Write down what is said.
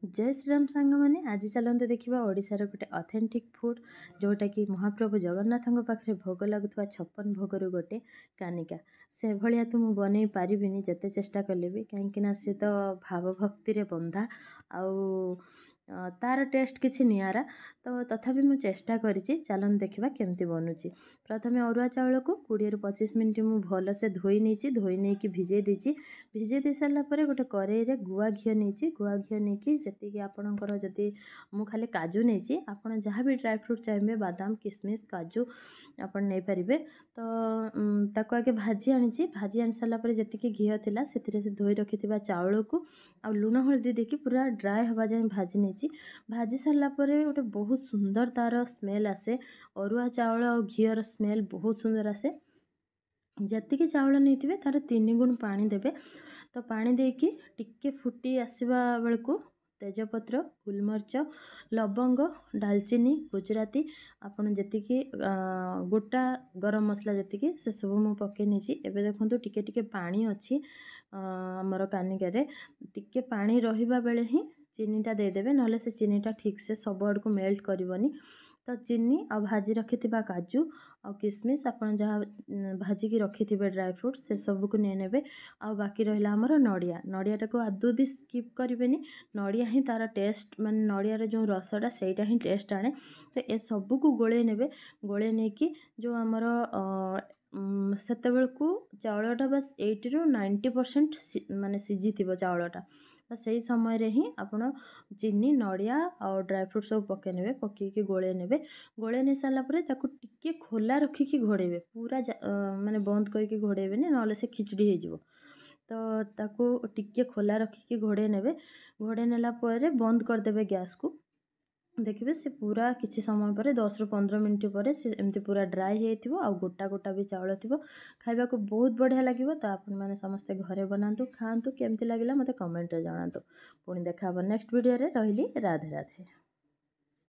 जय श्रीराम सांग मैंने आज चलते देखा ओडिशार गोटे ऑथेंटिक फूड जोटा कि महाप्रभु जगन्नाथ पाखे भोग लगुवा 56 भोगर गोटे कानिका से भाया तो मुझे बनई पारिनी जिते चेष्टा कले भी कहीं सी तो भाव भक्ति बंधा आउ तार टेस्ट किसी निरा तो तथापि मुझे चेष्टा करी चलन देखा केमती बनूची। प्रथम अरुआ चाउल को 20-25 मिनट मु भल से धोई नहीं धोई नहीं कि भिजे दे सारापर गोटे कड़े गुआ घी नहीं गुआ घी नहीं जी आपणकर जदि मु खाली काजू नहीं आप जहाँ भी ड्राई फ्रूट चाहिए बादाम किसमिश काजू आप नहीं पारे तो ताको आगे भाजी आनी सारापर जी घी था से धोई रखि चाउल को आ लुण हलदी देखी पूरा ड्राए हवा जाए भाजी नहीं भाजी सारापर गोटे बहुत सुंदर तार स्मेल आसे अरुआ चाउल और घीर स्मेल बहुत सुंदर आसे। जतिकी चाउल नहीं तार 3 गुण पानी देवे तो पानी देकी टिके फुटी आसवा बेलू तेजपत्र गुलमर्च लवंग डालचीनी गुजराती आपन जी गोटा गरम मसला जी से सब मु पकई नहीं एवं देखो टिके टिके पानी अच्छी आमर कानिकार टिके पानी रहा बेले ही चीनीटा देदेवे ना से चीनीटा ठीक से सब आड़ को मेल्ट करनी तो चीनी आ भाजी रखि काजू आ किसमिश आप जहाँ भाजिकी रखि ड्राई फ्रूट से सब को नहीं ने आ बाकी रहा आमर नड़िया नड़ियाटा को आदौ भी स्किप करें नड़िया ही तार टेस्ट माने नड़ियार जो रसटा सेटा ही टेस्ट आने तो ये सब को गोले ने गोले नहीं कि जो आमर सेते बेलू चाउलटा बस 80-90% माने सिझी चाउलटा तो सही समय रे ही आपण चीनी नड़िया और ड्राई फ्रूट सब पकई ने पकईकी गोले ने गोले नहीं सारापर टिके खोला रखिकी घोड़े पूरा माने बंद करके घोड़ेबे ना से खिचड़ी हो तो ताको टिके खोला रखिकी घोड़े ने घोड़े नेला बंद करदे गैस को देखिए से पूरा किसी समय पर 10-15 मिनट पर से एमती पूरा ड्राए हो गोटा गोटा भी चाउल थी खाइबा को बहुत बढ़िया लगे तो आपण मैंने समस्ते घरे बनातु खातु केमती लगे मत कमेंट जनातु पुणी देखा नेक्स्ट वीडियो रे रही राधे राधे।